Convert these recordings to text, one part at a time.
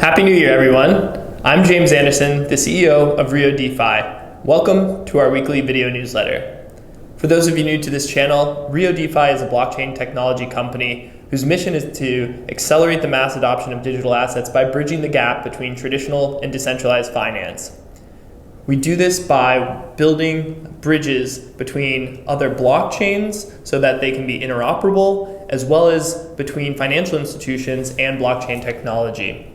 Happy New Year, everyone. I'm James Anderson, the CEO of RioDeFi. Welcome to our weekly video newsletter. For those of you new to this channel, RioDeFi is a blockchain technology company whose mission is to accelerate the mass adoption of digital assets by bridging the gap between traditional and decentralized finance. We do this by building bridges between other blockchains so that they can be interoperable, as well as between financial institutions and blockchain technology.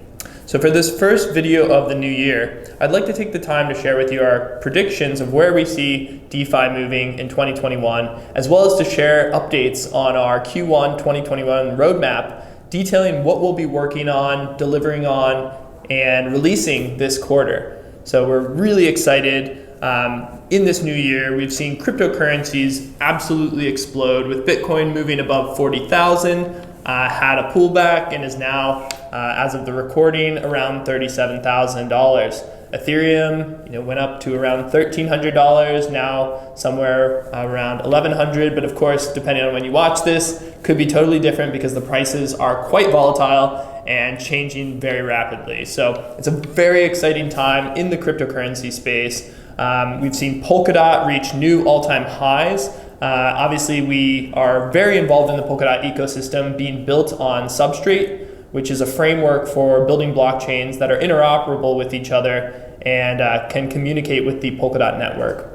So for this first video of the new year, I'd like to take the time to share with you our predictions of where we see DeFi moving in 2021, as well as to share updates on our Q1 2021 roadmap, detailing what we'll be working on, delivering on, and releasing this quarter. So we're really excited. In this new year, we've seen cryptocurrencies absolutely explode, with Bitcoin moving above 40,000, had a pullback and is now, as of the recording, around $37,000. Ethereum, went up to around $1,300, now somewhere around $1,100. But of course, depending on when you watch this, could be totally different because the prices are quite volatile and changing very rapidly. So it's a very exciting time in the cryptocurrency space. We've seen Polkadot reach new all-time highs. Obviously, we are very involved in the Polkadot ecosystem, being built on Substrate, which is a framework for building blockchains that are interoperable with each other and can communicate with the Polkadot network.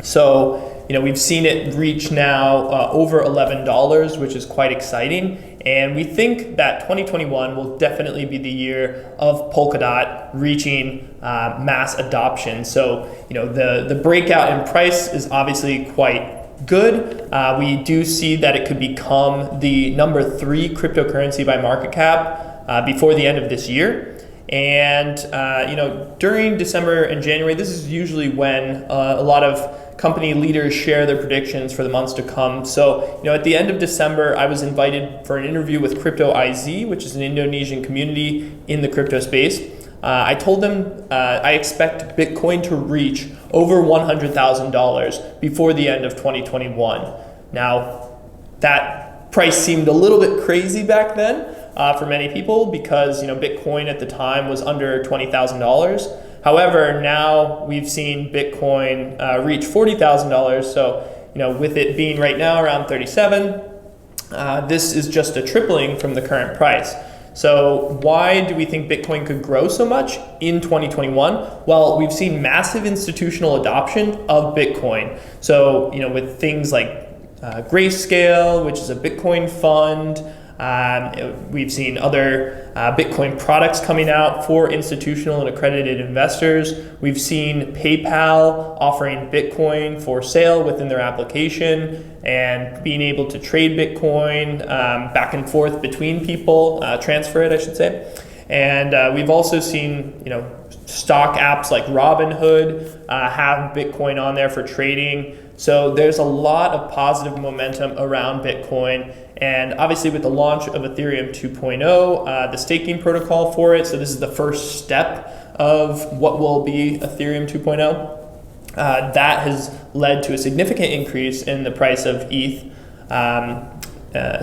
So, we've seen it reach now over $11, which is quite exciting. And we think that 2021 will definitely be the year of Polkadot reaching mass adoption. So, the breakout in price is obviously quite good. We do see that it could become the number 3 cryptocurrency by market cap before the end of this year. And during December and January, this is usually when a lot of company leaders share their predictions for the months to come. So, at the end of December, I was invited for an interview with Crypto IZ, which is an Indonesian community in the crypto space. I told them I expect Bitcoin to reach over $100,000 before the end of 2021. Now, that price seemed a little bit crazy back then for many people because Bitcoin at the time was under $20,000. However, now we've seen Bitcoin reach $40,000. So, with it being right now around 37, this is just a tripling from the current price. So why do we think Bitcoin could grow so much in 2021? Well, we've seen massive institutional adoption of Bitcoin. So, with things like Grayscale, which is a Bitcoin fund, we've seen other Bitcoin products coming out for institutional and accredited investors. We've seen PayPal offering Bitcoin for sale within their application and being able to trade Bitcoin back and forth between people, transfer it, I should say. And we've also seen, stock apps like Robinhood have Bitcoin on there for trading. So there's a lot of positive momentum around Bitcoin. And obviously with the launch of Ethereum 2.0, the staking protocol for it, so this is the first step of what will be Ethereum 2.0, that has led to a significant increase in the price of ETH.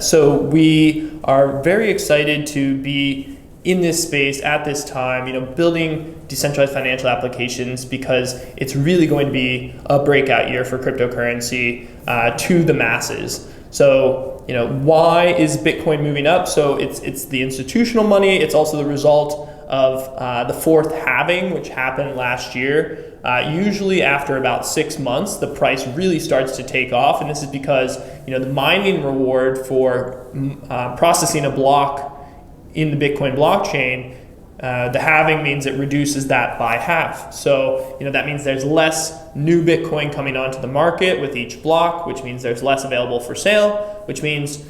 So we are very excited to be in this space at this time, building decentralized financial applications, because it's really going to be a breakout year for cryptocurrency to the masses. So, why is Bitcoin moving up? So it's the institutional money. It's also the result of the fourth halving, which happened last year. Usually after about 6 months, the price really starts to take off. And this is because, the mining reward for processing a block in the Bitcoin blockchain, the halving means it reduces that by half. So, that means there's less new Bitcoin coming onto the market with each block, which means there's less available for sale, which means,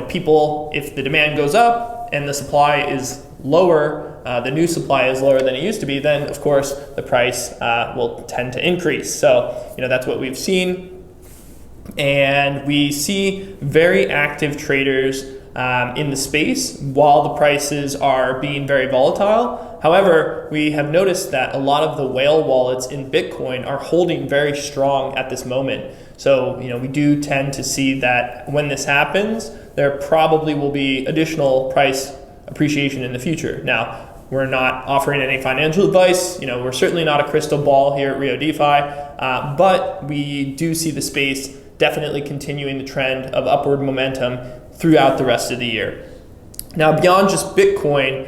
people, if the demand goes up and the supply is lower, the new supply is lower than it used to be, then of course the price will tend to increase. So, that's what we've seen. And we see very active traders in the space while the prices are being very volatile. However, we have noticed that a lot of the whale wallets in Bitcoin are holding very strong at this moment. So, we do tend to see that when this happens, there probably will be additional price appreciation in the future. Now, We're not offering any financial advice. We're certainly not a crystal ball here at RioDeFi, but we do see the space definitely continuing the trend of upward momentum throughout the rest of the year. Now, beyond just Bitcoin,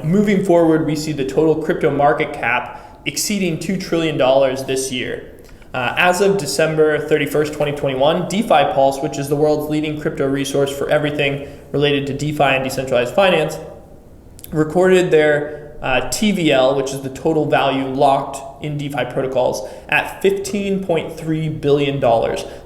moving forward, we see the total crypto market cap exceeding $2 trillion this year. As of December 31st, 2021, DeFi Pulse, which is the world's leading crypto resource for everything related to DeFi and decentralized finance, recorded their TVL, which is the total value locked in DeFi protocols, at $15.3 billion.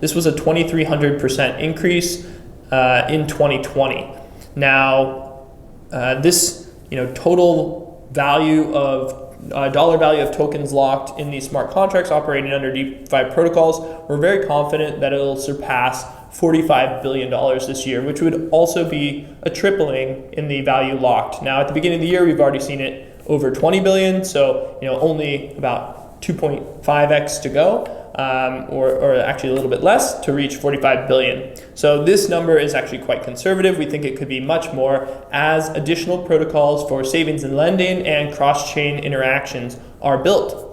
This was a 2,300% increase in 2020. Now, this total value of dollar value of tokens locked in these smart contracts operating under DeFi protocols, we're very confident that it'll surpass $45 billion this year, which would also be a tripling in the value locked. Now, at the beginning of the year, we've already seen it over 20 billion, so only about 2.5x to go, or actually a little bit less to reach 45 billion. So this number is actually quite conservative. We think it could be much more as additional protocols for savings and lending and cross-chain interactions are built.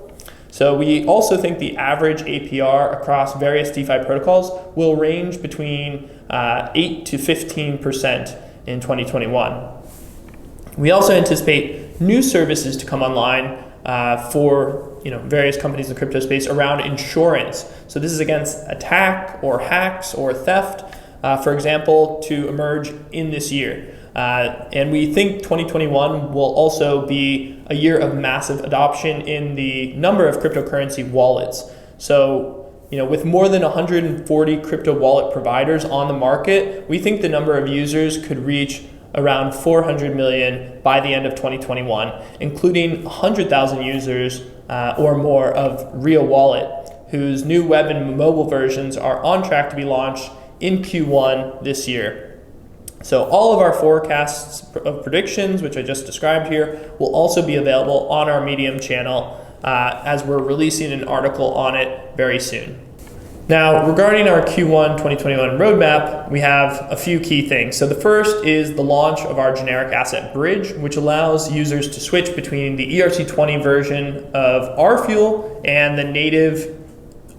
So we also think the average APR across various DeFi protocols will range between 8 to 15% in 2021. We also anticipate new services to come online for various companies in the crypto space around insurance. So this is against attack or hacks or theft, for example, to emerge in this year. And we think 2021 will also be a year of massive adoption in the number of cryptocurrency wallets. So, with more than 140 crypto wallet providers on the market, we think the number of users could reach around 400 million by the end of 2021, including 100,000 users or more of Rio Wallet, whose new web and mobile versions are on track to be launched in Q1 this year. So all of our forecasts of predictions, which I just described here, will also be available on our Medium channel as we're releasing an article on it very soon. Now, regarding our Q1 2021 roadmap, we have a few key things. So the first is the launch of our generic asset bridge, which allows users to switch between the ERC20 version of RFuel and the native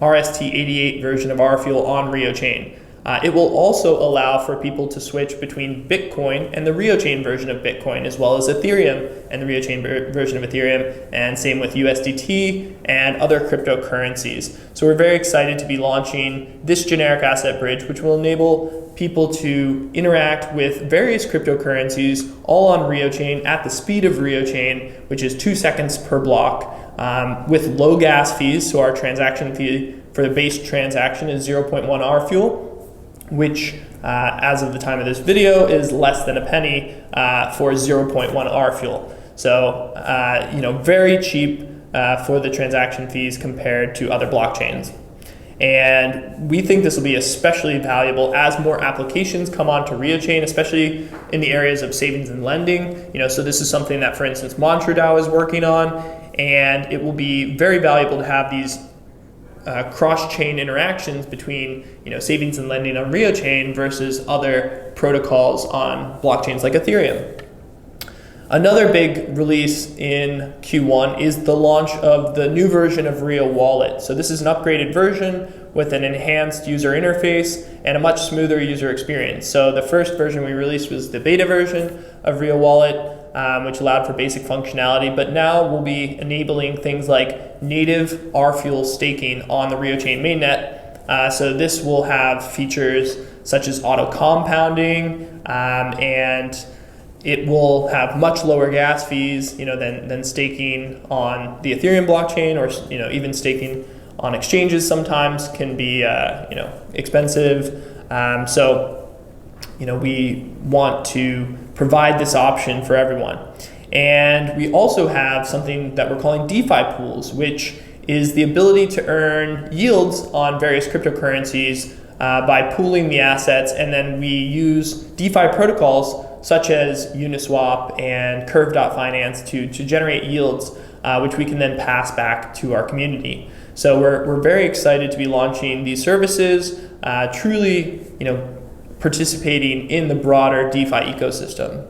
RST88 version of RFuel on RioChain. It will also allow for people to switch between Bitcoin and the RioChain version of Bitcoin, as well as Ethereum and the RioChain version of Ethereum, and same with USDT and other cryptocurrencies. So we're very excited to be launching this generic asset bridge, which will enable people to interact with various cryptocurrencies all on RioChain at the speed of RioChain, which is 2 seconds per block, with low gas fees. So our transaction fee for the base transaction is 0.1 RFuel, which as of the time of this video is less than a penny for 0.1 RFuel. So, very cheap for the transaction fees compared to other blockchains. And we think this will be especially valuable as more applications come onto RioChain, especially in the areas of savings and lending. So this is something that, for instance, MantraDAO is working on, and it will be very valuable to have these cross-chain interactions between savings and lending on RioChain versus other protocols on blockchains like Ethereum. Another big release in Q1 is the launch of the new version of Rio Wallet. So this is an upgraded version with an enhanced user interface and a much smoother user experience. So the first version we released was the beta version of Rio Wallet, which allowed for basic functionality, but now we'll be enabling things like native RFuel staking on the RioChain mainnet. So this will have features such as auto compounding, and it will have much lower gas fees, than staking on the Ethereum blockchain, or even staking on exchanges sometimes can be expensive. So we want to provide this option for everyone. And we also have something that we're calling DeFi pools, which is the ability to earn yields on various cryptocurrencies by pooling the assets, and then we use DeFi protocols such as Uniswap and Curve.finance to generate yields, which we can then pass back to our community. So we're very excited to be launching these services, truly participating in the broader DeFi ecosystem.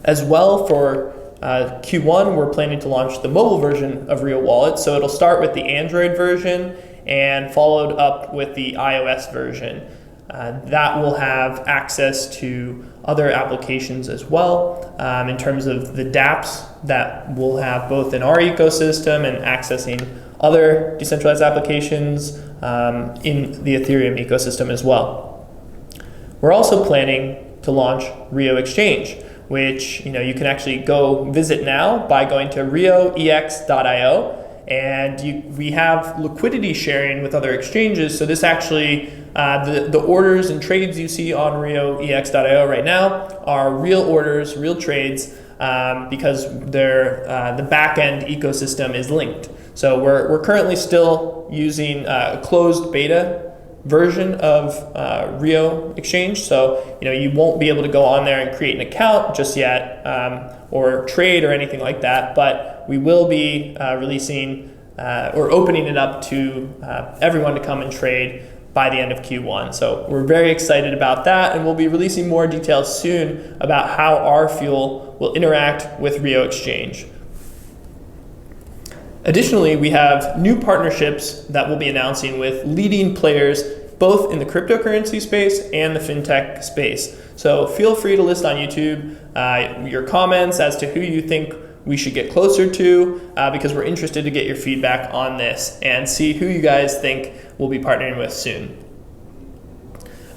As well, for Q1, we're planning to launch the mobile version of Rio Wallet. So it'll start with the Android version and followed up with the iOS version. That will have access to other applications as well, in terms of the dApps that we'll have both in our ecosystem and accessing other decentralized applications in the Ethereum ecosystem as well. We're also planning to launch Rio Exchange, which you can actually go visit now by going to rioex.io. And we have liquidity sharing with other exchanges. So this actually, the orders and trades you see on rioex.io right now are real orders, real trades, because the back-end ecosystem is linked. So we're currently still using a closed beta version of Rio Exchange. So you won't be able to go on there and create an account just yet, or trade or anything like that. But we will be releasing or opening it up to everyone to come and trade by the end of Q1. So we're very excited about that, and we'll be releasing more details soon about how our fuel will interact with Rio Exchange. Additionally, we have new partnerships that we'll be announcing with leading players both in the cryptocurrency space and the fintech space. So feel free to list on YouTube your comments as to who you think we should get closer to, because we're interested to get your feedback on this and see who you guys think we'll be partnering with soon.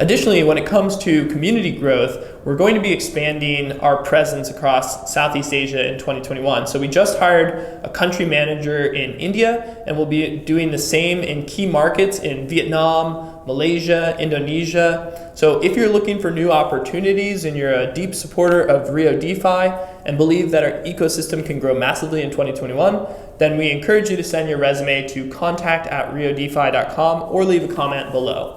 Additionally, when it comes to community growth, we're going to be expanding our presence across Southeast Asia in 2021. So we just hired a country manager in India, and we'll be doing the same in key markets in Vietnam, Malaysia, Indonesia. So if you're looking for new opportunities and you're a deep supporter of RioDeFi and believe that our ecosystem can grow massively in 2021, then we encourage you to send your resume to contact@riodefi.com or leave a comment below.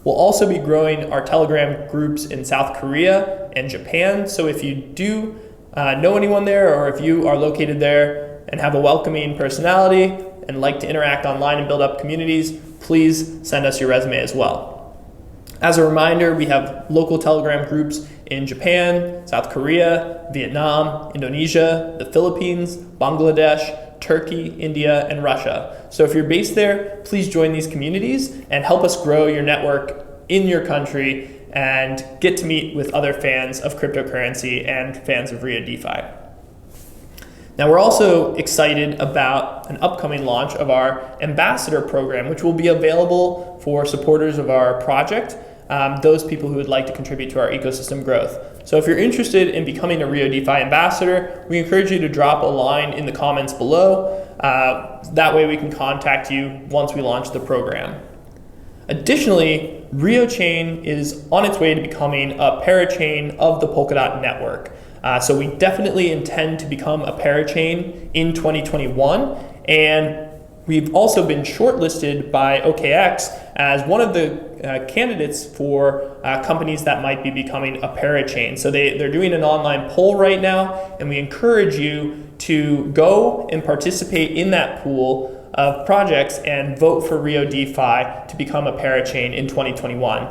We'll also be growing our Telegram groups in South Korea and Japan. So if you do know anyone there, or if you are located there and have a welcoming personality and like to interact online and build up communities, please send us your resume as well. As a reminder, we have local Telegram groups in Japan, South Korea, Vietnam, Indonesia, the Philippines, Bangladesh, Turkey, India, and Russia. So if you're based there, please join these communities and help us grow your network in your country and get to meet with other fans of cryptocurrency and fans of RioDeFi. Now, we're also excited about an upcoming launch of our ambassador program, which will be available for supporters of our project, those people who would like to contribute to our ecosystem growth. So if you're interested in becoming a RioDeFi ambassador, we encourage you to drop a line in the comments below. That way we can contact you once we launch the program. Additionally, RioChain is on its way to becoming a parachain of the Polkadot network. So we definitely intend to become a parachain in 2021, and we've also been shortlisted by OKX as one of the candidates for companies that might be becoming a parachain. So they're doing an online poll right now, and we encourage you to go and participate in that pool of projects and vote for RioDeFi to become a parachain in 2021.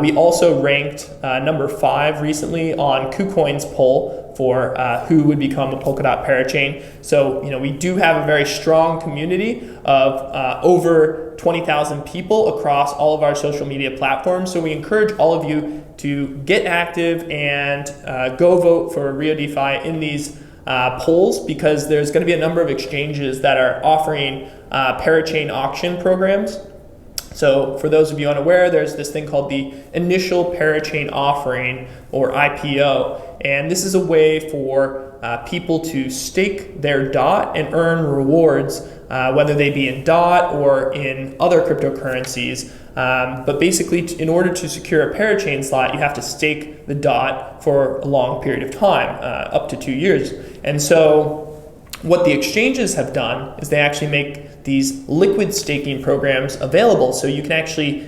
We also ranked number 5 recently on KuCoin's poll for who would become a Polkadot parachain. So we do have a very strong community of over 20,000 people across all of our social media platforms. So we encourage all of you to get active and go vote for RioDeFi in these polls, because there's going to be a number of exchanges that are offering parachain auction programs. So for those of you unaware, there's this thing called the initial parachain offering, or IPO. And this is a way for people to stake their DOT and earn rewards, whether they be in DOT or in other cryptocurrencies. But basically, in order to secure a parachain slot, you have to stake the DOT for a long period of time, up to 2 years. And so what the exchanges have done is they actually make these liquid staking programs available. So you can actually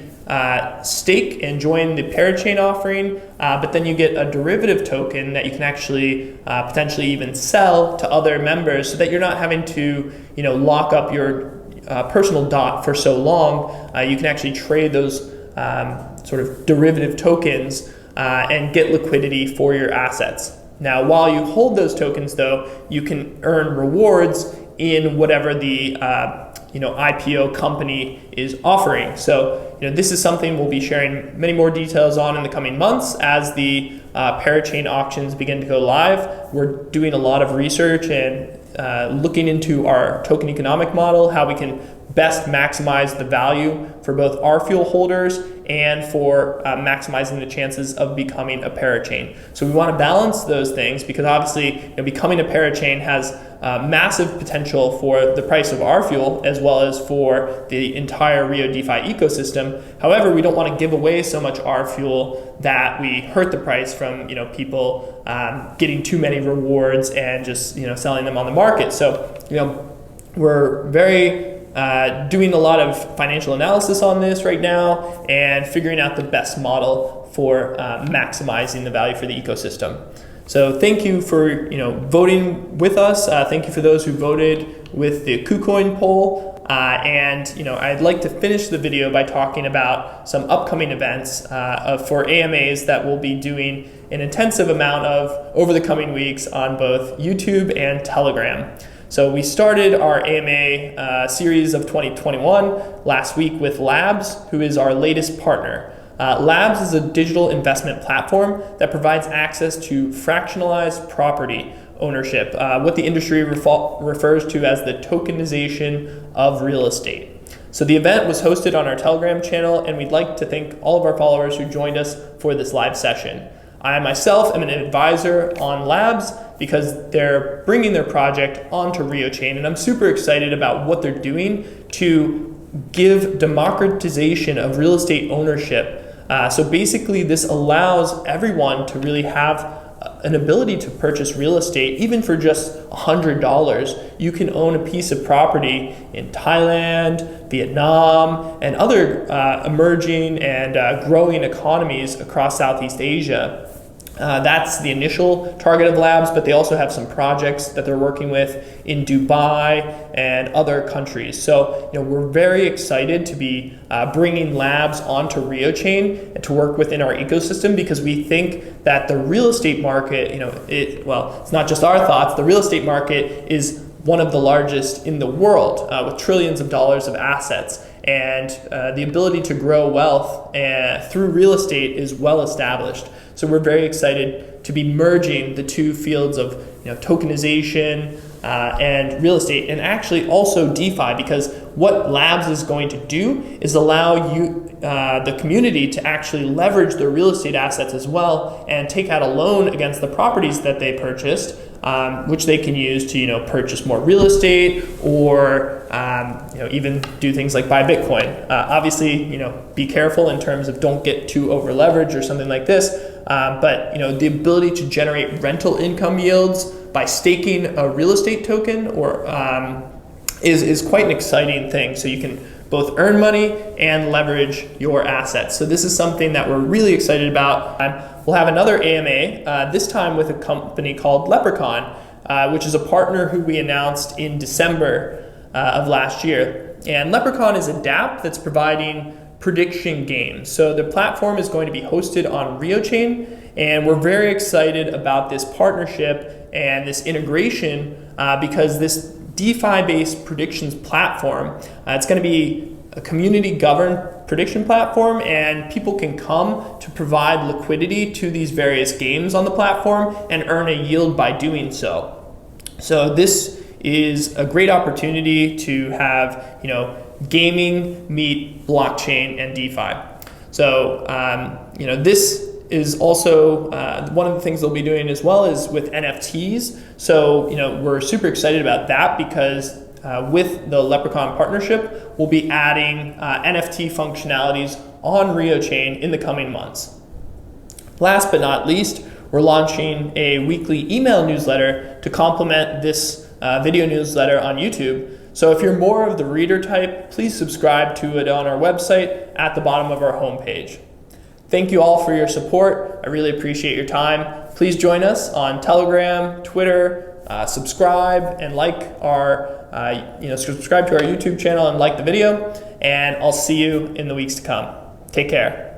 stake and join the parachain offering, but then you get a derivative token that you can actually potentially even sell to other members, so that you're not having to lock up your personal DOT for so long. You can actually trade those sort of derivative tokens and get liquidity for your assets. Now, while you hold those tokens, though, you can earn rewards in whatever the IPO company is offering. So, this is something we'll be sharing many more details on in the coming months as the Parachain auctions begin to go live. We're doing a lot of research and looking into our token economic model, how we can best maximize the value for both our fuel holders and for maximizing the chances of becoming a parachain. So we want to balance those things because obviously becoming a parachain has massive potential for the price of our fuel as well as for the entire RioDeFi ecosystem. However, we don't want to give away so much our fuel that we hurt the price from people getting too many rewards and just selling them on the market. So we're very doing a lot of financial analysis on this right now and figuring out the best model for maximizing the value for the ecosystem. So thank you for voting with us. Thank you for those who voted with the KuCoin poll. And I'd like to finish the video by talking about some upcoming events for AMAs that we'll be doing an intensive amount of over the coming weeks on both YouTube and Telegram. So we started our AMA series of 2021 last week with Labs, who is our latest partner. Labs is a digital investment platform that provides access to fractionalized property ownership, what the industry refers to as the tokenization of real estate. So the event was hosted on our Telegram channel, and we'd like to thank all of our followers who joined us for this live session. I myself am an advisor on Labs because they're bringing their project onto RioChain, and I'm super excited about what they're doing to give democratization of real estate ownership. So basically this allows everyone to really have an ability to purchase real estate, even for just $100. You can own a piece of property in Thailand, Vietnam, and other emerging and growing economies across Southeast Asia. That's the initial target of Labs, but they also have some projects that they're working with in Dubai and other countries. So we're very excited to be bringing Labs onto RioChain and to work within our ecosystem because we think that the real estate market, it's not just our thoughts, the real estate market is one of the largest in the world with trillions of dollars of assets. And the ability to grow wealth through real estate is well established. So we're very excited to be merging the two fields of tokenization and real estate, and actually also DeFi, because what Labs is going to do is allow you, the community, to actually leverage their real estate assets as well and take out a loan against the properties that they purchased, which they can use to purchase more real estate or even do things like buy Bitcoin. Obviously, be careful in terms of don't get too over leveraged or something like this. But the ability to generate rental income yields by staking a real estate token or is quite an exciting thing. So you can both earn money and leverage your assets. So this is something that we're really excited about. We'll have another AMA, this time with a company called Leprechaun, which is a partner who we announced in December of last year. And Leprechaun is a dApp that's providing prediction games. So the platform is going to be hosted on RioChain, and we're very excited about this partnership and this integration because this DeFi-based predictions platform, it's going to be a community-governed prediction platform, and people can come to provide liquidity to these various games on the platform and earn a yield by doing so. So this is a great opportunity to have, gaming meet blockchain and DeFi. So, this is also one of the things they'll be doing as well is with NFTs. So, we're super excited about that because with the Leprechaun partnership, we'll be adding NFT functionalities on RioChain in the coming months. Last but not least, we're launching a weekly email newsletter to complement this video newsletter on YouTube. So if you're more of the reader type, please subscribe to it on our website at the bottom of our homepage. Thank you all for your support. I really appreciate your time. Please join us on Telegram, Twitter, subscribe and like our, subscribe to our YouTube channel and like the video. And I'll see you in the weeks to come. Take care.